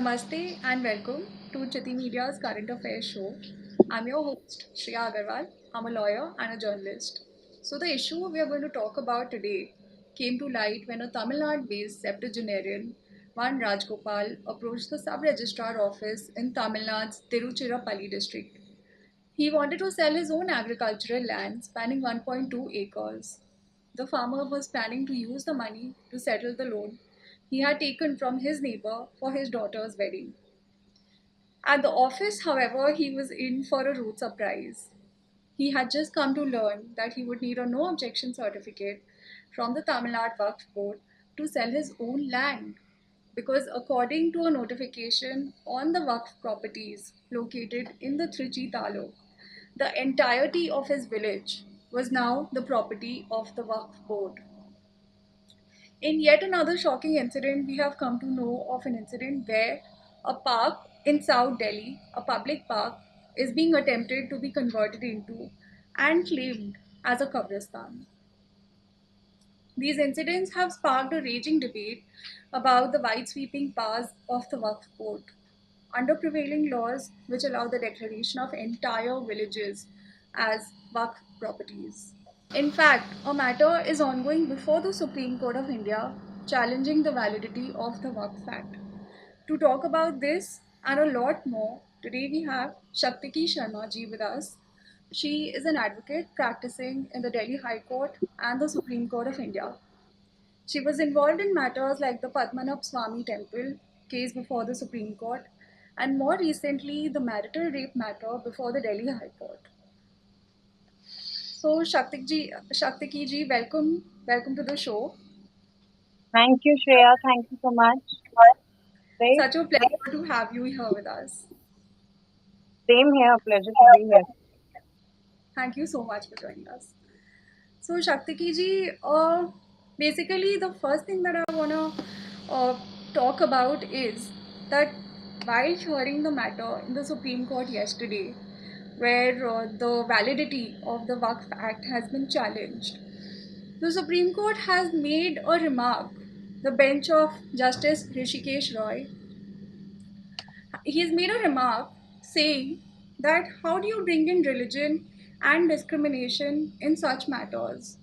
Namaste and welcome to Chiti Media's Current Affairs show. I'm your host, Shreya Agarwal. I'm a lawyer and a journalist. So, the issue we are going to talk about today came to light when a Tamil Nadu based septuagenarian, Van Rajgopal, approached the sub registrar office in Tamil Nadu's Tiruchirappalli district. He wanted to sell his own agricultural land spanning 1.2 acres. The farmer was planning to use the money to settle the loan he had taken from his neighbor for his daughter's wedding. At the office, however, he was in for a rude surprise. He had just come to learn that he would need a no objection certificate from the Tamil Nadu Waqf Board to sell his own land. Because according to a notification on the Waqf properties located in the Trichy taluk, the entirety of his village was now the property of the Waqf Board. In yet another shocking incident, we have come to know of an incident where a park in South Delhi, a public park, is being attempted to be converted into and claimed as a Qabristan. These incidents have sparked a raging debate about the wide sweeping powers of the Waqf Board. Under prevailing laws, which allow the declaration of entire villages as Waqf properties. In fact, a matter is ongoing before the Supreme Court of India challenging the validity of the Waqf Act. To talk about this and a lot more, today we have Shaktiki Sharma ji with us. She is an advocate practicing in the Delhi High Court and the Supreme Court of India. She was involved in matters like the Padmanabh Swami Temple case before the Supreme Court and more recently the marital rape matter before the Delhi High Court. So Shaktiki ji, welcome to the show. Thank you, Shreya. Thank you so much. Great. Such a pleasure to have you here with us. Same here. Pleasure to be here. Thank you so much for joining us. So Shaktiki ji, basically the first thing that I wanna talk about is that while hearing the matter in the Supreme Court yesterday, where the validity of the Waqf Act has been challenged, the Supreme Court has made a remark. The bench of Justice Rishikesh Roy, he has made a remark saying that how do you bring in religion and discrimination in such matters?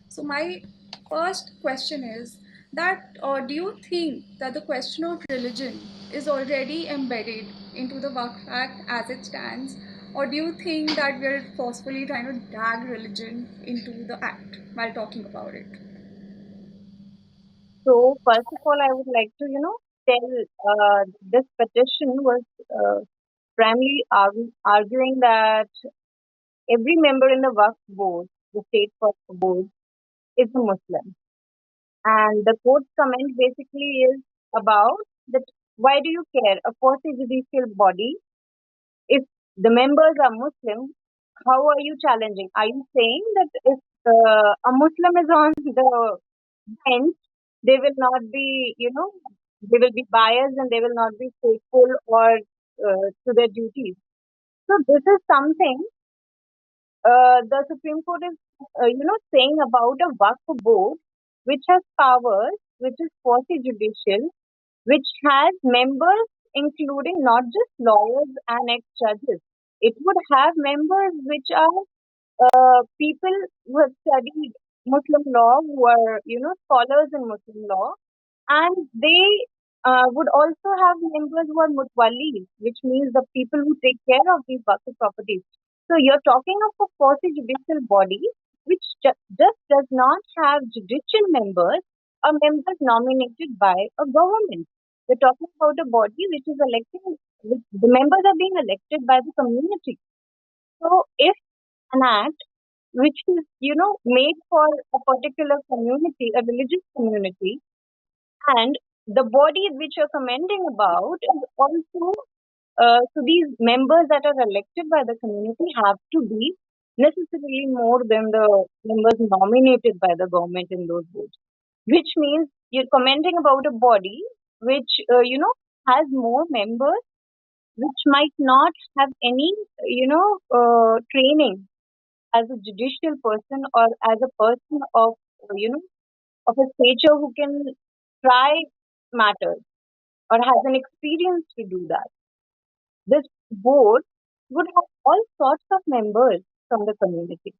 So my first question is that do you think that the question of religion is already embedded into the Waqf Act as it stands, or do you think that we are forcefully trying to drag religion into the act while talking about it? So, first of all, I would like to, tell this petition was primarily arguing that every member in the Waqf board, the state Waqf board, is a Muslim. And the court's comment basically is about that why do you care? A quasi-judicial body, if the members are Muslim, how are you challenging? Are you saying that if a Muslim is on the bench, they will not be, they will be biased and they will not be faithful or to their duties? So this is something the Supreme Court is, saying about a Waqf board which has powers, which is quasi-judicial, which has members including not just lawyers and ex-judges. It would have members which are people who have studied Muslim law, who are, scholars in Muslim law, and they would also have members who are mutwallis, which means the people who take care of these Waqf properties. So you're talking of a quasi-judicial body which just does not have judicial members or members nominated by a government. We're talking about a body which is elected, the members are being elected by the community. So if an act which is, made for a particular community, a religious community, and the body which you're commenting about is also, so these members that are elected by the community have to be necessarily more than the members nominated by the government in those boards, which means you're commenting about a body which, has more members, which might not have any, training as a judicial person or as a person of, of a stature who can try matters or has an experience to do that. This board would have all sorts of members from the community.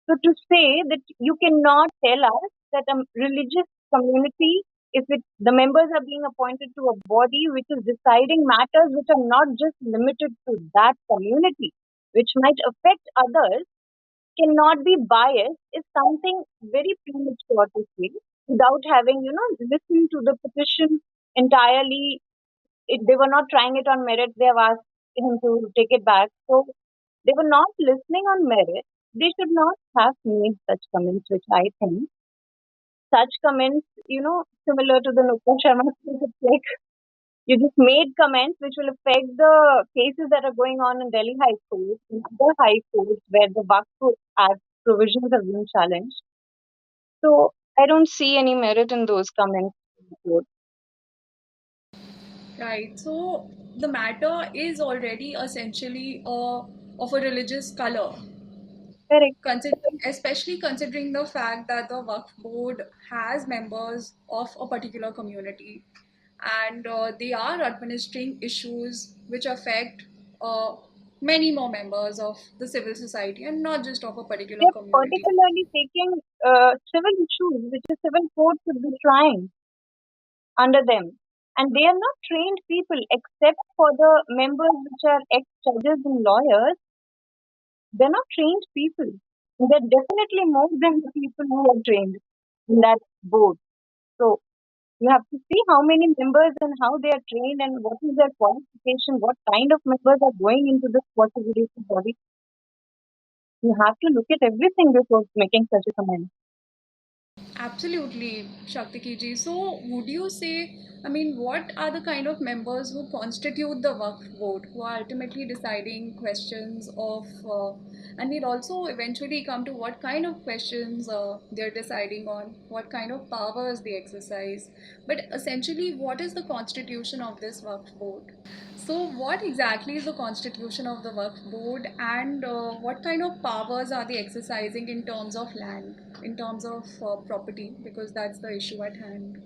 So to say that you cannot tell us that a religious community, if the members are being appointed to a body which is deciding matters which are not just limited to that community, which might affect others, cannot be biased is something very premature to say without having, listened to the petition entirely. They were not trying it on merit. They have asked him to take it back. So they were not listening on merit. They should not have made such comments, which I think such comments, similar to the Nupur Sharma case, it's like you just made comments which will affect the cases that are going on in Delhi High Court, in other high courts where the Waqf Act provisions have been challenged. So I don't see any merit in those comments. Right. So the matter is already essentially of a religious color, Correct. especially considering the fact that the Waqf board has members of a particular community, and they are administering issues which affect uh, many more members of the civil society and not just of a particular They're community. particularly taking civil issues which a civil court should be trying under them. And they are not trained people except for the members which are ex-judges and lawyers. They're not trained people. They're definitely more than the people who are trained in that board. So you have to see how many members and how they are trained and what is their qualification, what kind of members are going into this possibility body. You have to look at everything before making such a comment. Absolutely, Shaktiki ji. So, would you say, I mean, what are the kind of members who constitute the Waqf board, who are ultimately deciding questions of, and we'll also eventually come to what kind of questions they're deciding on, what kind of powers they exercise. But essentially, what is the constitution of this Waqf board? So, what exactly is the constitution of the Waqf board, and what kind of powers are they exercising in terms of land, in terms of property, because that's the issue at hand?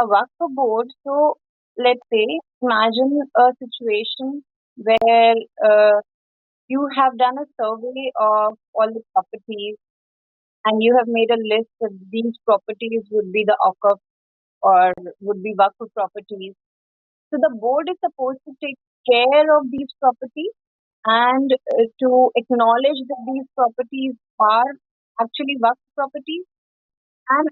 A Waqf board, so let's say, imagine a situation where you have done a survey of all the properties and you have made a list that these properties would be the Waqf or would be Waqf properties. So the board is supposed to take care of these properties and to acknowledge that these properties are actually Waqf properties, and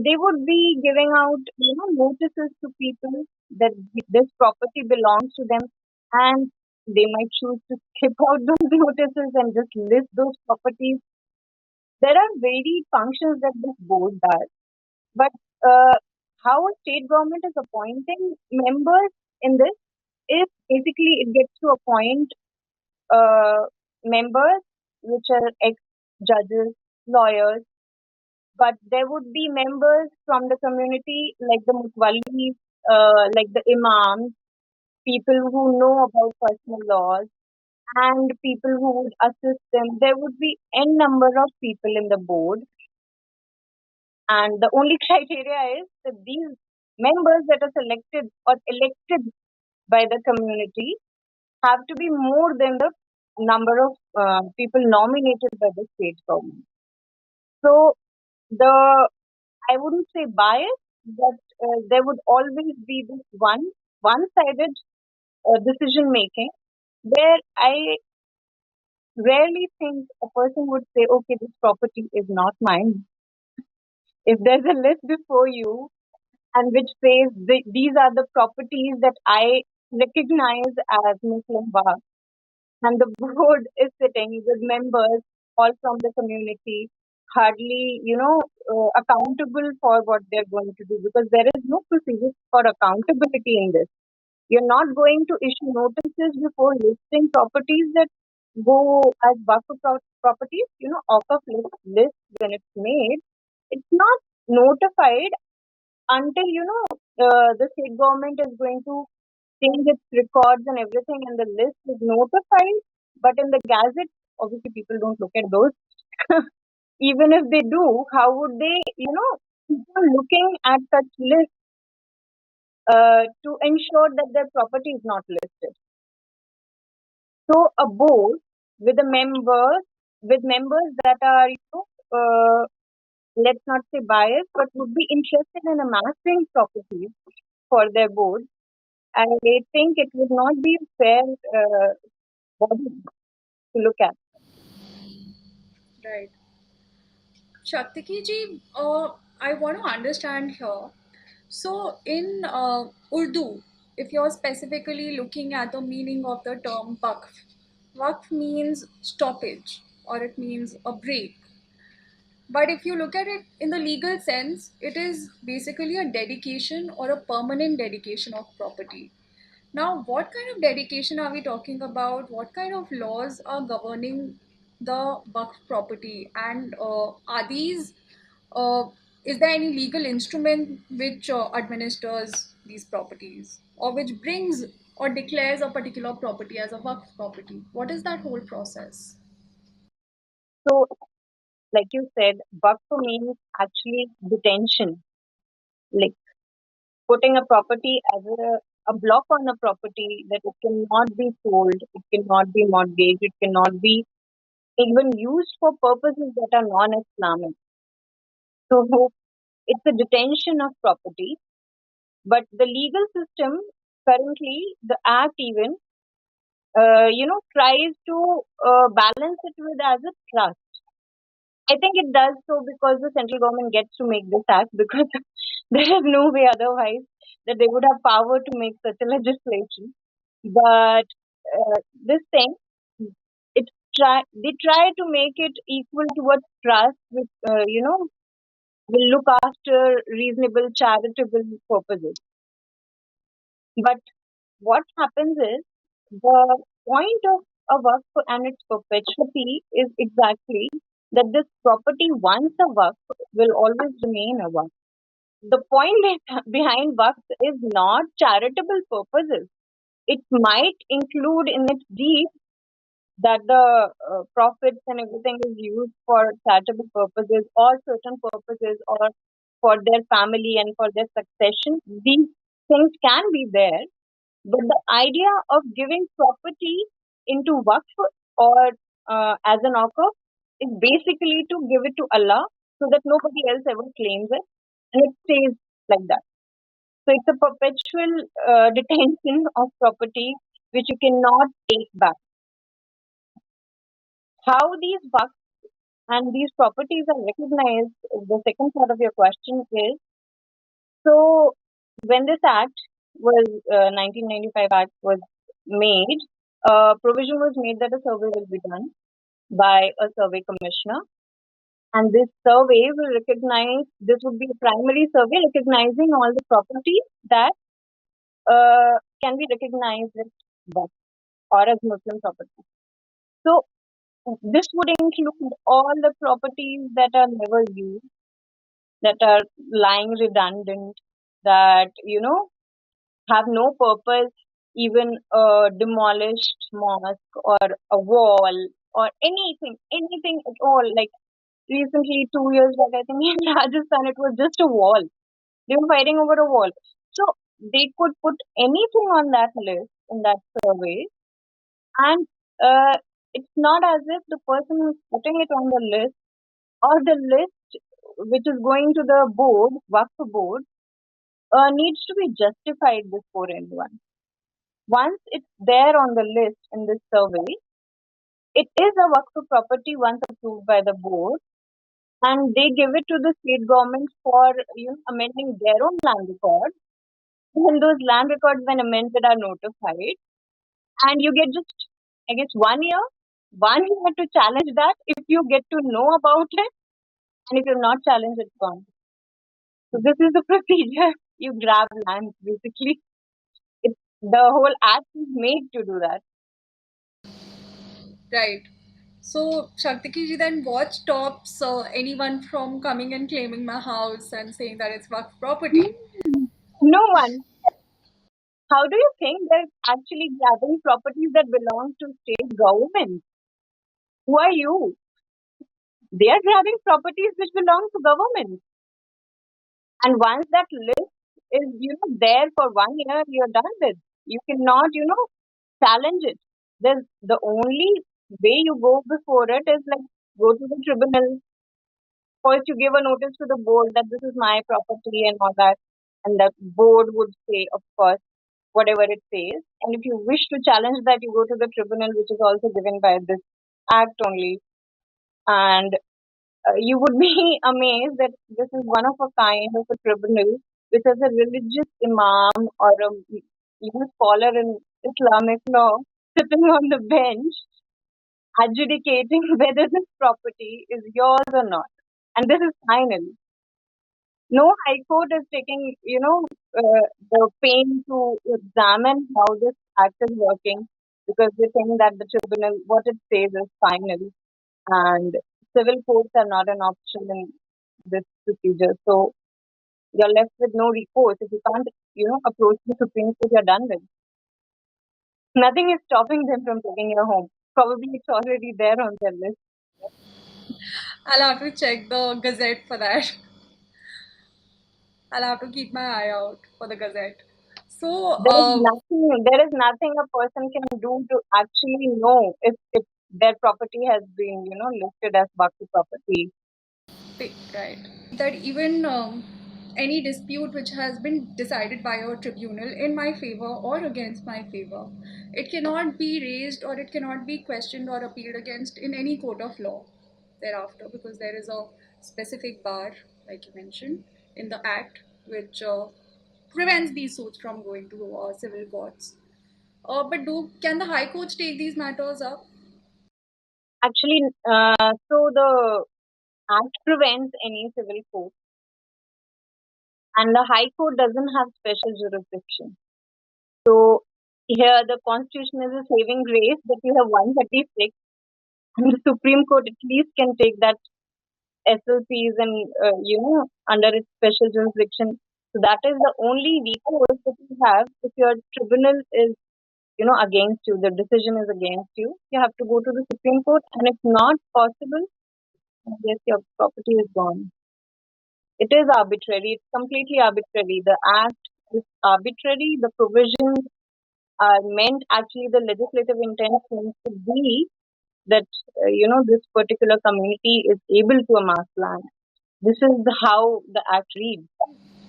they would be giving out, notices to people that this property belongs to them, and they might choose to skip out those notices and just list those properties. There are varied functions that this board does, but uh, how a state government is appointing members in this is basically it gets to appoint uh, members which are ex-judges, lawyers, but there would be members from the community like the mutwallis, like the imams, people who know about personal laws, and people who would assist them. There would be n number of people in the board, and the only criteria is that these members that are selected or elected by the community have to be more than the number of people nominated by the state government. So the I wouldn't say bias, but there would always be this one-sided decision making where I rarely think a person would say, "Okay, this property is not mine." If there's a list before you and which says these are the properties that I recognize as Muslim Waqf, and the board is sitting with members all from the community, hardly, accountable for what they're going to do because there is no procedure for accountability in this. You're not going to issue notices before listing properties that go as buffer properties. Off of list when it's made, it's not notified until the state government is going to change its records and everything, and the list is notified. But in the gazette, obviously, people don't look at those. Even if they do, how would they, people looking at such list? to ensure that their property is not listed. So a board with the members that are, let's not say biased, but would be interested in amassing properties for their board. I think it would not be a fair body to look at. Right. Shaktiki ji, I want to understand here. So, in Urdu, if you're specifically looking at the meaning of the term waqf, waqf means stoppage or it means a break. But if you look at it in the legal sense, it is basically a dedication or a permanent dedication of property. Now, what kind of dedication are we talking about? What kind of laws are governing the Waqf property? And are these, uh, is there any legal instrument which administers these properties or which brings or declares a particular property as a Waqf property? What is that whole process? So, like you said, Waqf means actually detention, like putting a property as a block on a property that it cannot be sold, it cannot be mortgaged, it cannot be even used for purposes that are non-Islamic. So it's a detention of property. But the legal system currently, the act even, tries to balance it with as a trust. I think it does so because the central government gets to make this act because there is no way otherwise that they would have power to make such a legislation. But this thing, they try to make it equal towards trust, which will look after reasonable charitable purposes. But what happens is the point of a work and its perpetuity is exactly that this property, once a work, will always remain a work. The point behind works is not charitable purposes. It might include in its deed that the profits and everything is used for charitable purposes or certain purposes or for their family and for their succession. These things can be there, but the idea of giving property into waqf or as an offer is basically to give it to Allah so that nobody else ever claims it and it stays like that. So it's a perpetual detention of property which you cannot take back. How these waqf and these properties are recognized, the second part of your question is, so when this act was 1995 act was made, provision was made that a survey will be done by a survey commissioner, and this survey will recognize, this would be a primary survey recognizing all the properties that can be recognized as Waqf or as Muslim property. So this would include all the properties that are never used, that are lying redundant, that have no purpose, even a demolished mosque or a wall or anything at all. Like recently, 2 years back, I think in Rajasthan, it was just a wall. They were fighting over a wall. So they could put anything on that list in that survey, and it's not as if the person who's putting it on the list or the list which is going to the board, Waqf board, needs to be justified before anyone. Once it's there on the list in this survey, it is a Waqf property once approved by the board, and they give it to the state government for amending their own land records. And those land records, when amended, are notified, and you get just, I guess, 1 year to challenge that if you get to know about it, and if you're not challenged, it's gone. So this is the procedure. You grab land, basically. The whole act is made to do that. Right. So, Shaktiki ji, then what stops anyone from coming and claiming my house and saying that it's Waqf property? No one. How do you think they're actually grabbing properties that belong to state government? Who are you? They are grabbing properties which belong to government. And once that list is, there for 1 year, you're done with. You cannot, challenge it. There's the only way you go before it is like go to the tribunal. First, you give a notice to the board that this is my property and all that, and the board would say, of course, whatever it says. And if you wish to challenge that, you go to the tribunal, which is also given by this act only. And you would be amazed that this is one of a kind of a tribunal which has a religious imam or a scholar in Islamic law sitting on the bench adjudicating whether this property is yours or not. And this is final. No high court is taking, the pain to examine how this act is working because they think that the tribunal, what it says is final and civil courts are not an option in this procedure. So you're left with no recourse. If you can't, approach the Supreme Court, you're done with. Nothing is stopping them from taking your home. Probably it's already there on their list. I'll have to check the Gazette for that. I'll have to keep my eye out for the Gazette. So, There is nothing a person can do to actually know if their property has been, listed as Waqf property. right, that even any dispute which has been decided by a tribunal in my favor or against my favor, it cannot be raised or it cannot be questioned or appealed against in any court of law thereafter, because there is a specific bar, like you mentioned, in the act which prevents these suits from going to civil courts. But can the high courts take these matters up? Actually, so the Act prevents any civil court, and the High Court doesn't have special jurisdiction. So here the Constitution is a saving grace that you have 136, and the Supreme Court at least can take that SLPs and under its special jurisdiction. So that is the only recourse that you have if your tribunal is against you. The decision is against you. You have to go to the Supreme Court, and if not possible, yes, your property is gone. It is arbitrary. It's completely arbitrary. The act is arbitrary. The provisions are meant, actually, the legislative intent seems to be that, this particular community is able to amass land. This is how the act reads.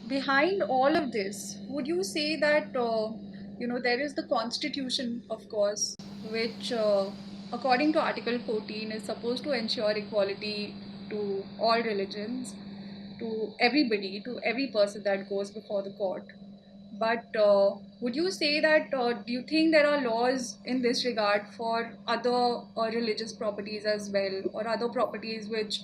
Behind all of this, would you say that there is the constitution, of course, which according to Article 14 is supposed to ensure equality to all religions, to everybody, to every person that goes before the court. But would you say that, do you think there are laws in this regard for other religious properties as well, or other properties which,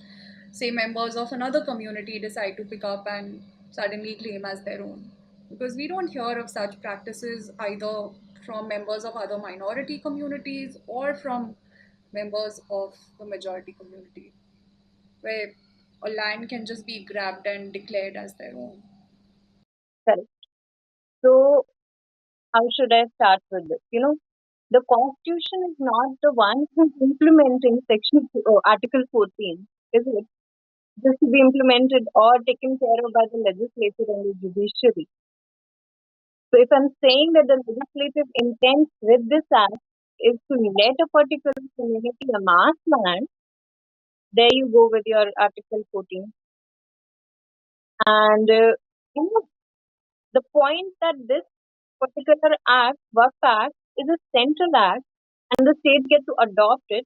say, members of another community decide to pick up and suddenly claim as their own? Because we don't hear of such practices either from members of other minority communities or from members of the majority community, where a land can just be grabbed and declared as their own. Correct. So, how should I start with this? The Constitution is not the one who's implementing Article 14, is it? Just to be implemented or taken care of by the legislature and the judiciary. So if I'm saying that the legislative intent with this act is to let a particular community amass land, there you go with your Article 14. And the point that this particular act, Waqf Act, is a central act and the state get to adopt it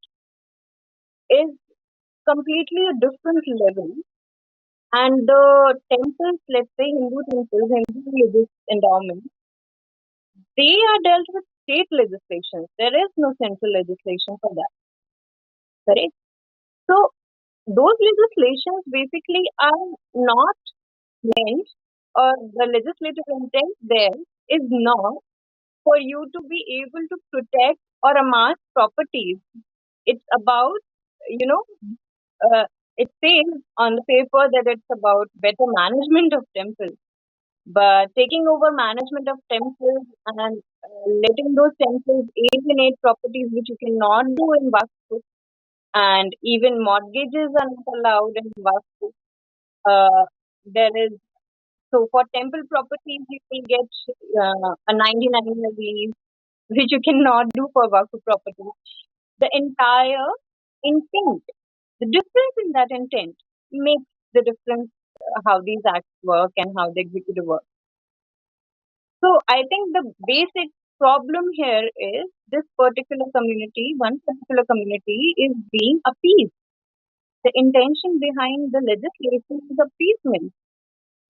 is completely a different level. And the temples, let's say Hindu temples, Hindu religious endowments, they are dealt with state legislation. There is no central legislation for that. Correct? So those legislations basically are not meant, or the legislative intent there is not for you to be able to protect or amass properties. It's about, you know, it says on the paper that it's about better management of temples. But taking over management of temples and letting those temples alienate properties which you cannot do in Waqf, and even mortgages are not allowed in Waqf. There is So for temple properties, you will get a 99 lease, which you cannot do for Waqf property. The entire intent, the difference in that intent makes the difference how these acts work and how the executive work. So I think the basic problem here is this particular community, one particular community is being appeased. The intention behind the legislation is appeasement.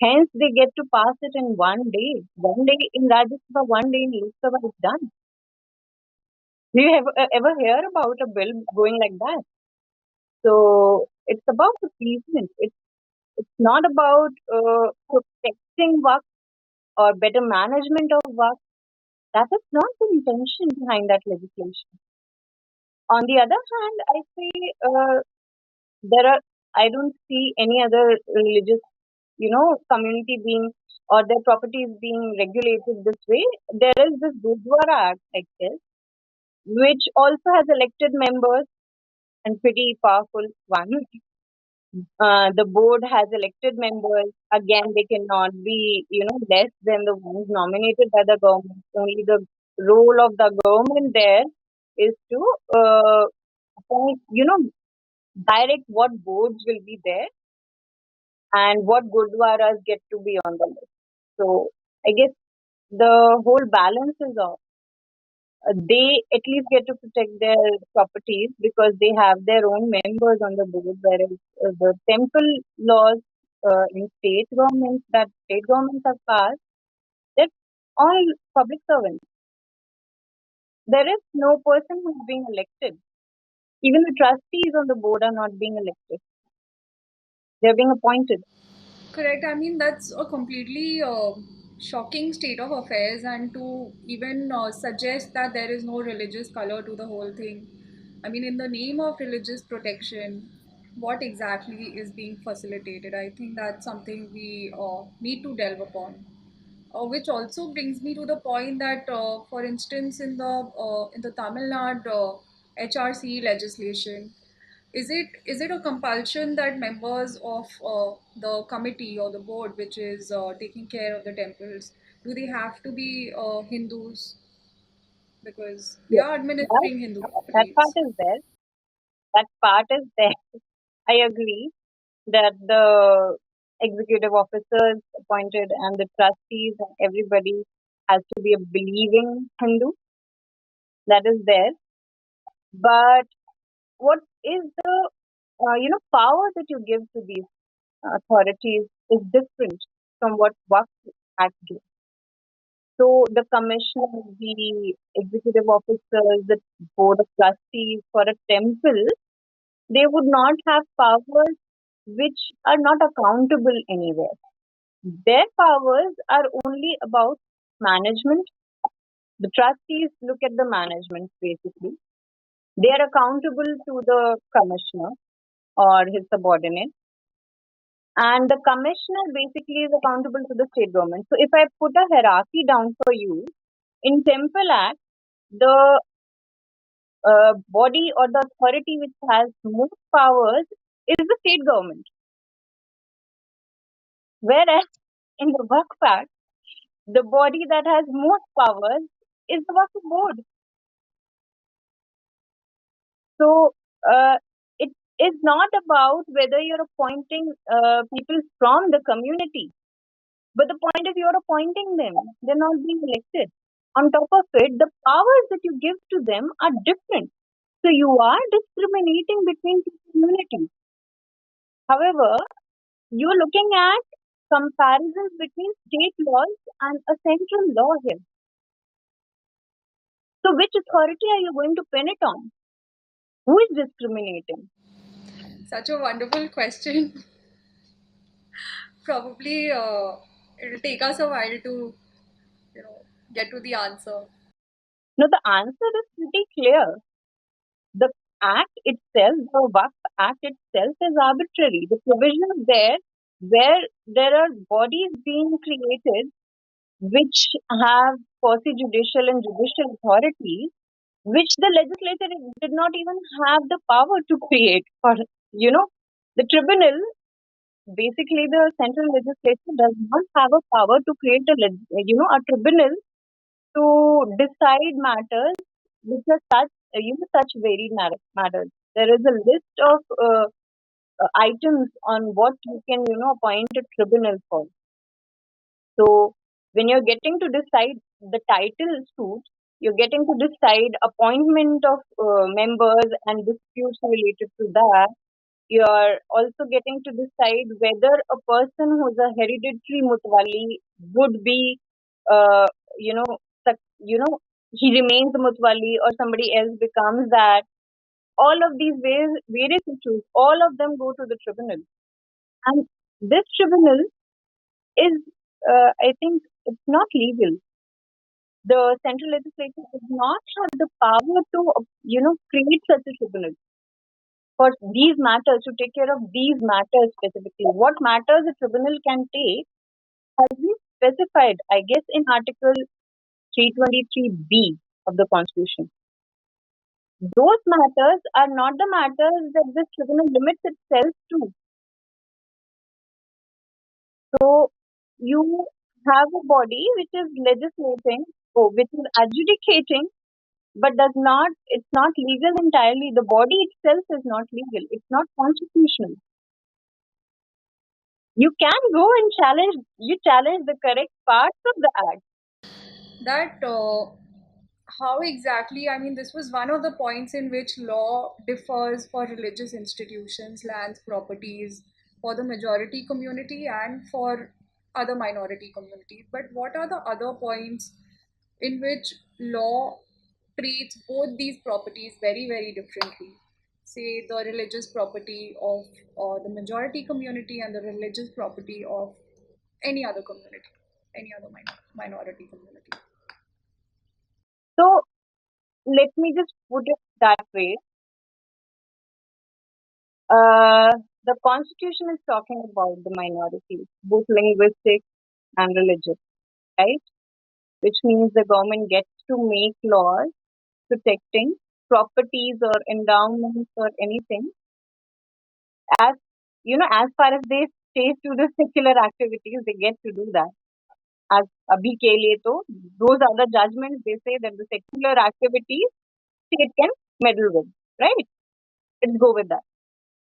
Hence, they get to pass it in one day. One day in Rajya Sabha, one day in Lok Sabha is done. Do you ever hear about a bill going like that? So it's about appeasement. It's not about protecting work or better management of work. That is not the intention behind that legislation. On the other hand, I say there are. I don't see any other religious, community being or their properties being regulated this way. There is this Gurdwara Act, I guess, which also has elected members and pretty powerful one. The board has elected members. Again, they cannot be, less than the ones nominated by the government. Only the role of the government there is to, appoint, direct what boards will be there and what gurdwaras get to be on the list. So I guess the whole balance is off. They at least get to protect their properties because they have their own members on the board, whereas the temple laws in state governments have passed, they're all public servants. There is no person who's being elected. Even the trustees on the board are not being elected. They're being appointed. Correct. I mean, that's a completely shocking state of affairs, and to even suggest that there is no religious color to the whole thing. I mean, in the name of religious protection, what exactly is being facilitated? I think that's something we need to delve upon. Which also brings me to the point that, for instance, in the Tamil Nadu HRC legislation, is it a compulsion that members of the committee or the board, which is taking care of the temples, do they have to be Hindus because they Yes, are that, administering Hindu that part properties? is there. That part is there. I agree that the executive officers appointed and the trustees and everybody has to be a believing Hindu. That is there. But what is the power that you give to these authorities is different from what Waqf Act gives. So the commissioners, the executive officers, the board of trustees for a temple, they would not have powers which are not accountable anywhere. Their powers are only about management. The trustees look at the management basically. They are accountable to the commissioner or his subordinate. And the commissioner basically is accountable to the state government. So if I put a hierarchy down for you, in Temple Act, the body or the authority which has most powers is the state government. Whereas in the Waqf Act, the body that has most powers is the Waqf board. So it is not about whether you're appointing people from the community, but the point is you're appointing them. They're not being elected. On top of it, the powers that you give to them are different. So you are discriminating between two communities. However, you're looking at comparisons between state laws and a central law here. So which authority are you going to pin it on? Who is discriminating? Such a wonderful question. Probably it'll take us a while to, you know, get to the answer. No, the answer is pretty clear. The act itself, the Waqf Act itself is arbitrary. The provisions there where there are bodies being created which have quasi-judicial and judicial authorities, which the legislature did not even have the power to create. For the tribunal basically the central legislature does not have a power to create a tribunal to decide matters which are such varied matters. There is a list of items on what you can, appoint a tribunal for. So when you're getting to decide the title suit, you're getting to decide appointment of members and disputes related to that. You're also getting to decide whether a person who's a hereditary mutwali would be, uh, you know, he remains a mutwali or somebody else becomes that. All of these various issues, all of them go to the tribunal. And this tribunal is, I think, it's not legal. The central legislature does not have the power to, create such a tribunal for these matters, to take care of these matters specifically. What matters a tribunal can take has been specified, I guess, in Article 323B of the Constitution. Those matters are not the matters that this tribunal limits itself to. So you have a body which is legislating, or which is adjudicating, but it's not legal entirely. The body itself is not legal. It's not constitutional. You can go and challenge the correct parts of the act. That how exactly, I mean, this was one of the points in which law differs for religious institutions, lands, properties, for the majority community and for other minority communities. But what are the other points in which law treats both these properties very, very differently? Say the religious property of the majority community and the religious property of any other community, any other minority community. So let me just put it that way. Uh, the Constitution is talking about the minorities, both linguistic and religious, right? Which means the government gets to make laws protecting properties or endowments or anything as as far as they stay to the secular activities, they get to do that. As abhi ke liye to, those are the judgments they say that the secular activities state can meddle with, right? Let's go with that.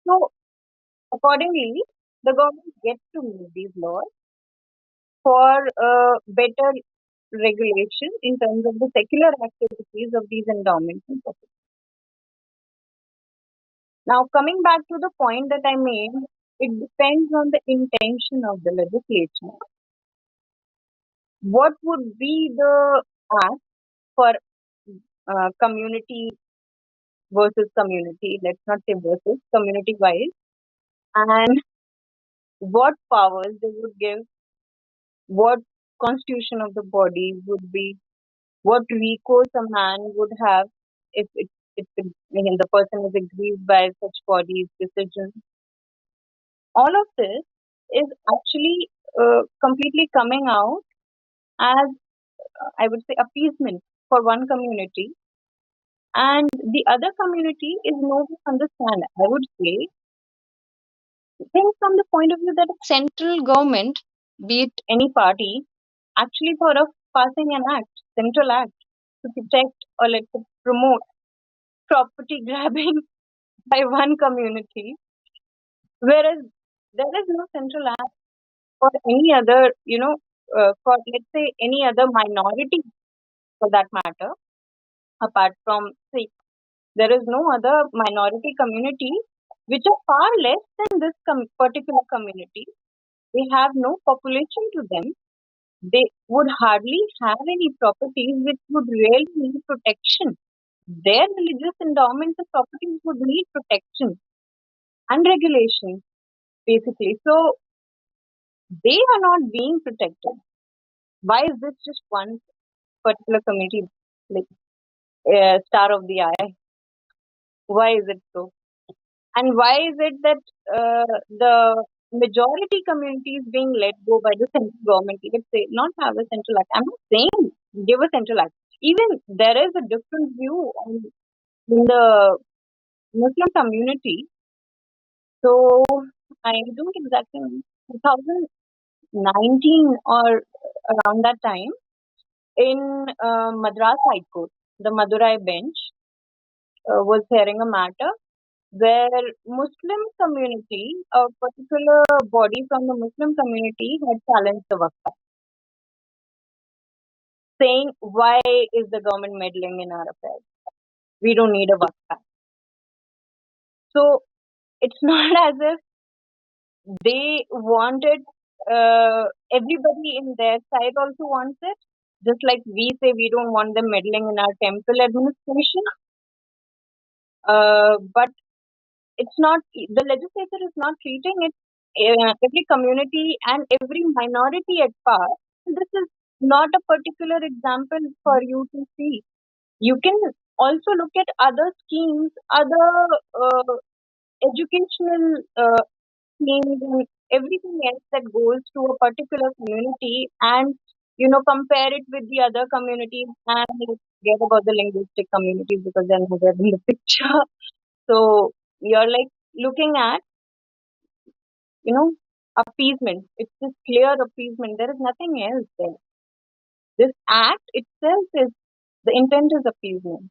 So accordingly, the government gets to make these laws for better regulation in terms of the secular activities of these endowments and properties. Now, coming back to the point that I made, it depends on the intention of the legislature. What would be the ask for community versus community? Let's not say versus, community wise, and what powers they would give, what constitution of the body would be, what recourse a man would have if the person is aggrieved by such body's decision. All of this is actually completely coming out as, I would say, appeasement for one community, and the other community is no to understand. I would say, think from the point of view that a central government, be it any party, actually thought of passing an act, central act, to protect or let's say promote property grabbing by one community, whereas there is no central act for any other, for let's say any other minority for that matter, apart from Sikh. There is no other minority community which are far less than this particular community. They have no population to them. They would hardly have any properties which would really need protection. Their religious endowments and properties would need protection and regulation, basically. So they are not being protected. Why is this just one particular community, like star of the eye? Why is it so? And why is it that the majority community is being let go by the central government? Let's say not have a central act. I'm not saying give a central act. Even there is a different view in the Muslim community. So I don't exactly know, 2019 or around that time, in Madras High Court, the Madurai bench was hearing a matter where Muslim community, a particular body from the Muslim community had challenged the Waqf Act, saying, why is the government meddling in our affairs? We don't need a Waqf Act. So it's not as if they wanted, everybody in their side also wants it. Just like we say we don't want them meddling in our temple administration. But it's not, the legislature is not treating it, every community and every minority at par. This is not a particular example for you to see. You can also look at other schemes, other educational schemes, and everything else that goes to a particular community, and compare it with the other communities, and forget about the linguistic communities because they're not there in the picture. So you're like looking at, you know, appeasement. It's just clear appeasement. There is nothing else there. This act itself is, the intent is appeasement,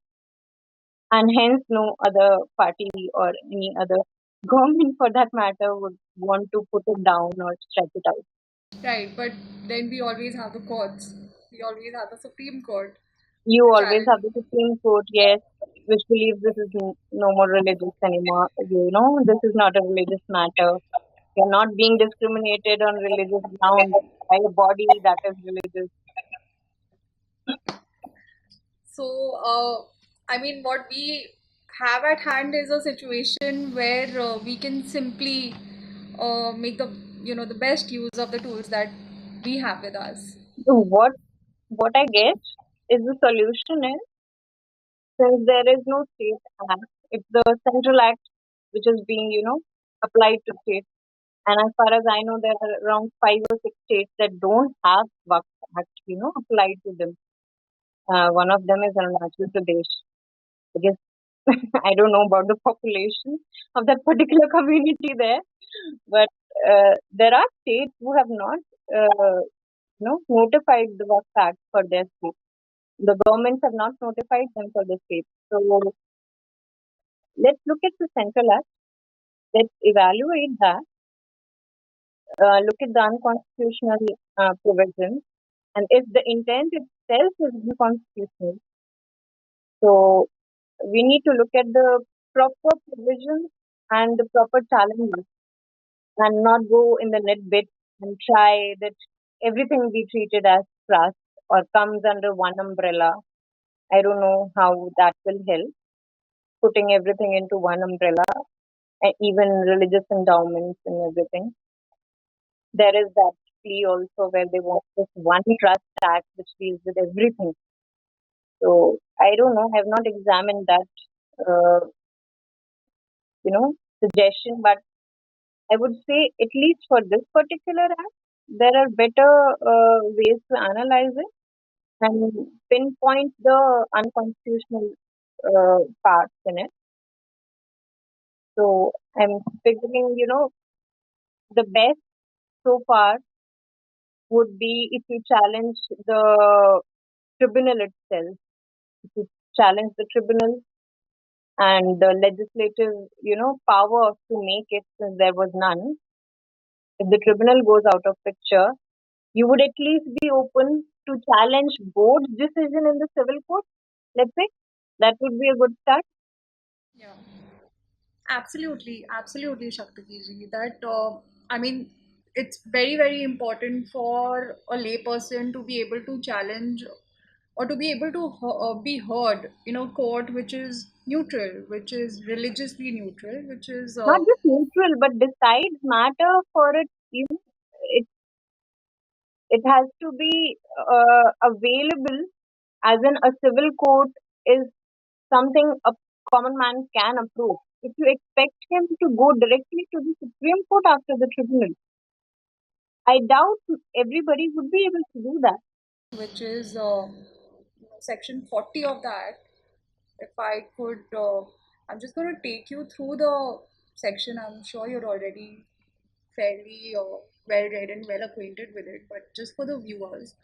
and hence no other party or any other government for that matter would want to put it down or stretch it out. Right, but then we always have the courts. We always have the Supreme Court You to always challenge. have the Supreme Court, yes, which believes this is no more religious anymore. This is not a religious matter. You're not being discriminated on religious grounds by a body that is religious. So, I mean, what we have at hand is a situation where we can simply make the the best use of the tools that we have with us. So what I get is the solution is, since there is no state act, it's the central act which is being, applied to states. And as far as I know, there are around 5 or 6 states that don't have Waqf Act, applied to them. One of them is Arunachal Pradesh. I guess I don't know about the population of that particular community there, but there are states who have not, notified the Waqf Act for their state. The governments have not notified them for the state. So let's look at the central act. Let's evaluate that. Look at the unconstitutional provisions, and if the intent itself is unconstitutional, so we need to look at the proper provisions and the proper challenges, and not go in the net bit and try that everything be treated as trust or comes under one umbrella. I don't know how that will help, putting everything into one umbrella, even religious endowments and everything. There is that plea also where they want this one trust act which deals with everything. So I don't know. I have not examined that, uh, suggestion, but I would say at least for this particular act, there are better ways to analyze it and pinpoint the unconstitutional parts in it. So I'm figuring, the best so far would be if you challenge the tribunal itself. If you challenge the tribunal and the legislative, power to make it, since there was none. If the tribunal goes out of picture, you would at least be open to challenge board's decision in the civil court. Let's say that would be a good start. Yeah. Absolutely, absolutely, Shaktiki ji. That I mean, it's very, very important for a layperson to be able to challenge or to be able to be heard in a court which is neutral, which is religiously neutral, which is Not just neutral, but decides matter for it. It has to be available, as in a civil court is something a common man can approve. If you expect him to go directly to the Supreme Court after the tribunal, I doubt everybody would be able to do that. which is section 40 of the act. If I could, I'm just going to take you through the section. I'm sure you're already fairly well read and well acquainted with it, but just for the viewers,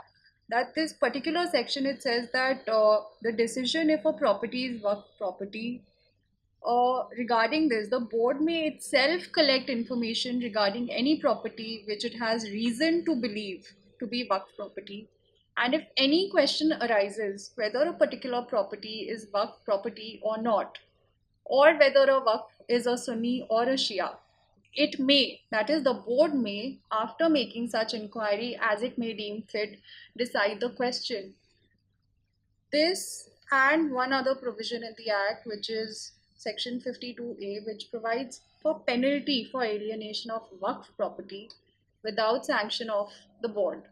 that this particular section, it says that the decision if a property is Waqf property, regarding this, the board may itself collect information regarding any property which it has reason to believe to be Waqf property. And if any question arises whether a particular property is Waqf property or not, or whether a Waqf is a Sunni or a Shia, it may, that is, the board may, after making such inquiry as it may deem fit, decide the question. This and one other provision in the Act, which is Section 52A, which provides for penalty for alienation of Waqf property without sanction of the board.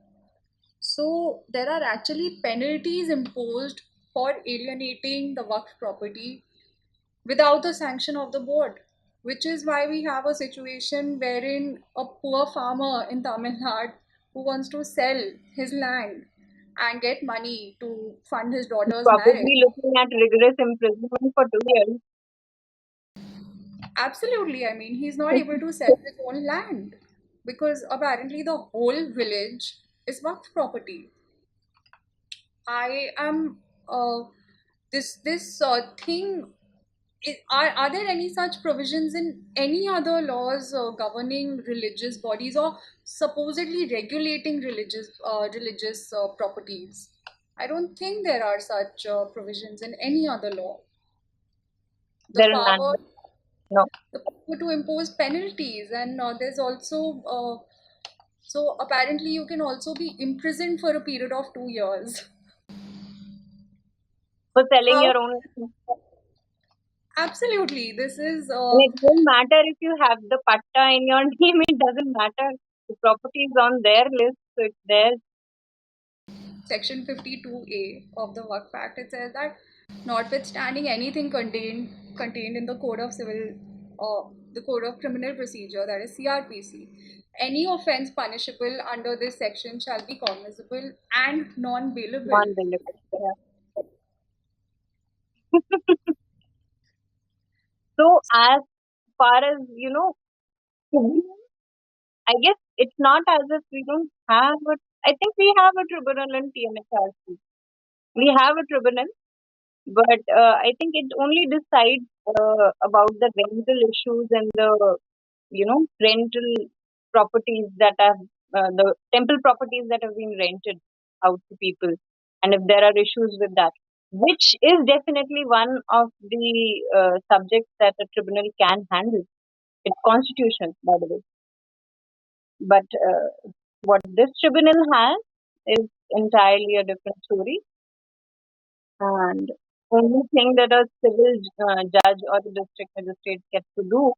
So there are actually penalties imposed for alienating the Waqf property without the sanction of the board, which is why we have a situation wherein a poor farmer in Tamil Nadu who wants to sell his land and get money to fund his daughter's marriage. Probably looking at rigorous imprisonment for 2 years. Absolutely, I mean, he's not able to sell his own land because apparently the whole village is Waqf property. I am this thing. Are there any such provisions in any other laws governing religious bodies or supposedly regulating religious properties? I don't think there are such provisions in any other law. The There are power, none. No. the power to impose penalties, and there's also so apparently you can also be imprisoned for a period of 2 years. For selling How? your own. Absolutely, this is And it doesn't matter if you have the patta in your name, it doesn't matter. The property is on their list, so it's theirs. Section 52A of the Waqf Act. It says that notwithstanding anything contained in the Code of the Code of Criminal Procedure, that is CRPC, any offence punishable under this section shall be cognizable and non-bailable. Non-believable. Yeah. So as far as, I guess it's not as if we don't have I think we have a tribunal in TMHRC. We have a tribunal, but I think it only decides about the rental issues and the, rental properties that have, the temple properties that have been rented out to people. And if there are issues with that, which is definitely one of the subjects that a tribunal can handle. It's constitutional, by the way. But what this tribunal has is entirely a different story. And only thing that a civil judge or the district magistrate gets to do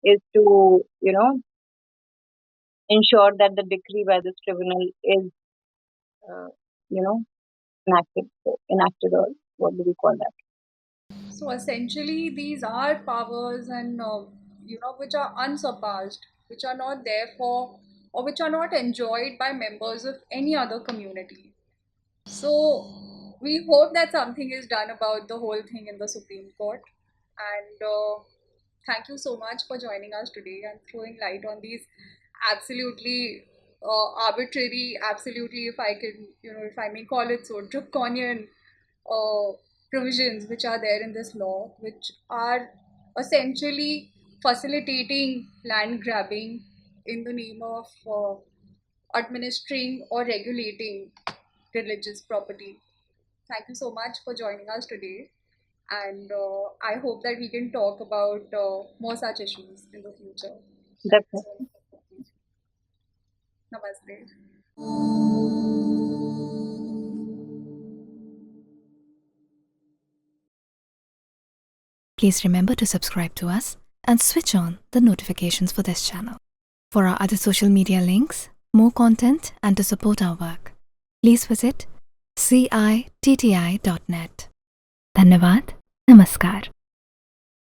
is to, ensure that the decree by this tribunal is, uh, you know, enacted. So, enacted, or what do we call that? So essentially, these are powers and which are unsurpassed, which are not there for, or which are not enjoyed by members of any other community. So we hope that something is done about the whole thing in the Supreme Court. And thank you so much for joining us today and throwing light on these absolutely arbitrary, absolutely, if I can, if I may call it so, draconian uh, provisions which are there in this law, which are essentially facilitating land grabbing in the name of administering or regulating religious property. Thank you so much for joining us today, and I hope that we can talk about more such issues in the future. Thank you so Definitely. much. Namaste. Please remember to subscribe to us and switch on the notifications for this channel. For our other social media links, more content, and to support our work, please visit citti.net. Dhanyavad. Namaskar.